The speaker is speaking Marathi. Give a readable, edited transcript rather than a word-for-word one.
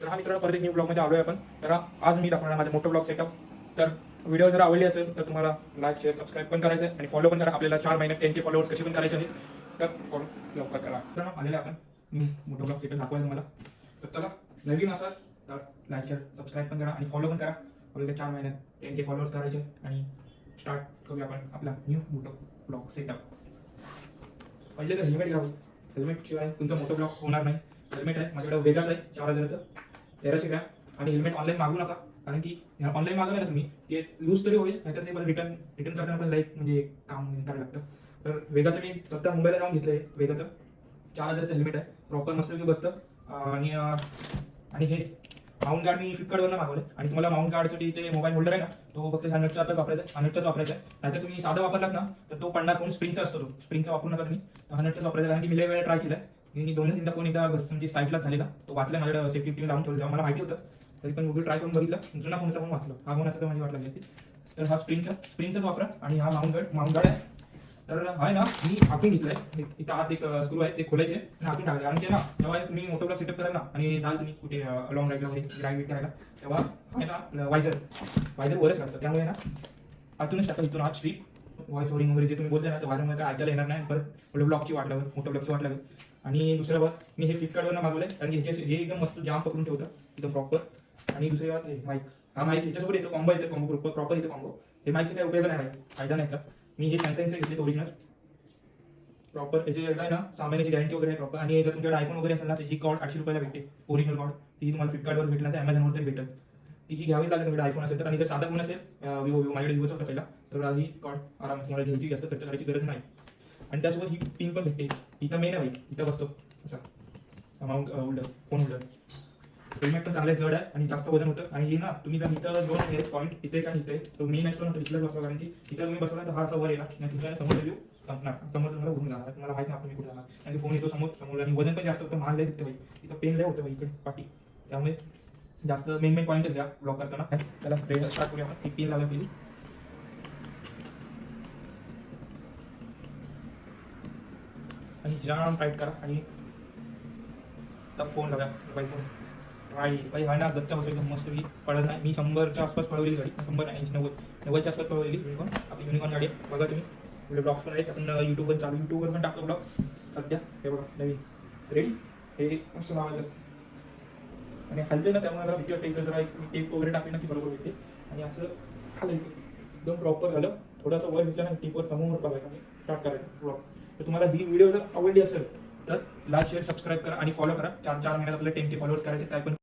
तर हा मित्रांनो परत एक न्यू ब्लॉगमध्ये आलो आहे आपण. तर आज मी दाखवणार माझा मोठा ब्लॉग सेटअप. तर व्हिडिओ जर आवडली असेल तर तुम्हाला लाईक शेअर सबस्क्राईब पण करायचं आहे आणि फॉलो पण करा. आपल्याला 4 महिन्यात 10K फॉलोअर्स कसे पण करायचे आहेत, तर फॉलो लवकर करा. तर आलेले आपण मी मोठा ब्लॉग सेटअप दाखवायचं मला. तर चला नवीन असाल तर लाईक शेअर सबस्क्राईब पण करा आणि फॉलो पण करा. आपल्याला 4 महिन्यात 10K फॉलोअर्स करायचे आणि स्टार्ट करूया आपण आपला न्यू मोठा ब्लॉग सेटअप. पहिले तर हेल्मेट घ्यावं. हेल्मेट शिवाय तुमचा मोठा ब्लॉग होणार नाही. हेल्मेट आहे माझ्याकडे वेगळाच आहे 4000चं, 1300 ग्रॅम. आणि हेल्मेट ऑनलाईन मागू नका, कारण की ऑनलाईन मागवलं ना तुम्ही ते लूज तरी होईल, नाहीतर ते रिटर्न करताना पण लाईक म्हणजे काम करायला लागतं. तर वेगाचं मी स्वतः मुंबईला जाऊन घेतलं आहे. वेगाचं 4000चं हेल्मेट आहे, प्रॉपर मस्तपैकी बसतं. आणि हे माउंट गार्ड मी फ्लिपकार्टवरून मागवलं. आणि तुम्हाला माउंट गार्डसाठी इथे मोबाईल होल्डर आहे ना, तो फक्त 100चा वापरायचा, 100चाच वापरायचा आहे. नाहीतर तुम्ही साधा वापरलात ना तर तो पडणार फोन स्प्रिंगचा असतो. तो स्प्रिंगचा वापरू नका तुम्ही, 100चाच वापरायचा. कारण की मी लय वेळा ट्राय केला आहे. मी 2-3दा फोन एकदा म्हणजे साईडलाच झालेला, तो वाचला माझ्याकडे सेफ्टी टीम लावून ठेवलं, मला माहिती होतं. तरी पण गुगल ट्राय करून बघितलं, जुना फोनचा पण वाचलं. हा फोन असं तर माझी वाट लागली होती. तर हा स्प्रिंगचाच वापरा. आणि हा माउंट गार्ड आहे. तर आहे ना, मी आतून घेतलंय. इथं आत एक स्क्रू आहे, ते खोलायचे आणि आतून टाकायचे. कारण की ना जेव्हा तुम्ही मोटो ब्लॉग सेटअप कराल ना आणि जाल तुम्ही कुठे लॉंग राईडला वगैरे राईड करायला, तेव्हा आहे ना वायझर वरच असतं. त्यामुळे ना आतूनच टाका. इथून आत स्ट्रीप व्हॉइस ओव्हरिंग वगैरे जे तुम्ही बोलताय ना, तर वारंवार काय ऐकायला येणार नाही. परत ब्लॉगची वाट लागेल, मोठ्या ब्लॉगची वाट लागेल. आणि दुसरं बात मी हे फ्लिपकार्टवरून मागवलंय, कारण की हे एकदम मस्त जाम पकडून ठेवतं एकदम प्रॉपर. आणि दुसरी बात हे माईक, हा माईक ह्याच्यासोबत येतो, कॉम्बो येतो, कॉम्बो प्रॉपर येतो कॉम्बो. हे माईकचा काही उपयोग नाही, फायदा नाही. मी हे सॅमसंगचे घेतले ओरिजिनल प्रॉपर. याची आहे ना 6 महिन्याची गॅरंटी वगैरे आहे प्रॉपर. आणि जर तुमच्याकडे आयफोन वगैरे असेल ना, तर ही कॉर्ड 800 रुपयाला भेटते, ओरिजिनल कॉर्ड. ती तुम्हाला फ्लिपकार्टवर भेटला तर अमेझॉनवर तरी भेटेल. ती ही घ्यावी लागेल तुमच्याकडे आयफोन असेल तर. आणि जर साधा फोन असेल विवो माझ्याकडे विवोचा होता पहिला, तर ही कॉर्ड आरामात तुम्हाला घ्यायची, जास्त खर्च करायची गरज नाही. आणि त्यासोबत ही पिन पण भेटते. इथं मेन आहे भाई, इथं बसतो असा mount holder, phone holder. Helmet पण चांगले जड आहे आणि जास्त वजन होतं. आणि ना तुम्ही जर इथं 2 हे पॉईंट इथे का इथे, तो मेन असतो ना, तर इथलाच बसवा. कारण की इथं तुम्ही बसवला तर हा असा वर येणार नाही, तुमच्या समोर व्ह्यू संपणार, समोर तुम्हाला उडून जाणार. तुम्हाला माहिती नाही तुम्ही कुठे जाणार. आणि फोन येतो समोर आणि वजन पण जास्त होतं, मान लय दिसतं भाई. इथं पेन लय होतं भाई इकडे पाठी. त्यामुळे जास्त मेन पॉईंटच घ्या ब्लॉक करताना. त्याला स्टार्ट करूया आपण. एक पिन लावूया पहिली आणि जाम टाईट करा. आणि आता फोन लावूया, मोबाईल फोन. बाई हा ना गच्चा बसतो एकदम मस्त. मी पडत नाही. मी 100च्या आसपास पळवली गाडी, 100 नाही 90च्या आसपास पळवलेली युनिकॉर्न. आपली युनिकॉर्न गाडी आहे बघा तुम्ही. आपले ब्लॉग्स पण आहेत, आपण यूट्यूबवर चालू, यूट्यूबवर पण टाकतो ब्लॉग सध्या. हे बघा नवीन रेडी. हे असं लावायचं आणि हलते ना, त्यामुळे मला भीती वाटते. इथं जरा एक टेप वगैरे टाकली ना की बरोबर होते. आणि असं हलायचं एकदम प्रॉपर झालं. थोडंसं वर घेतलं ना टिपवर समोर बघायचं आणि स्टार्ट करायचं ब्लॉग. तर तुम्हाला ही व्हिडिओ जर आवडली असेल तर लाईक शेअर सबस्क्राईब करा आणि फॉलो करा. 4 महिन्यात आपल्याला 10K फॉलोअर्स करायचे, काय पण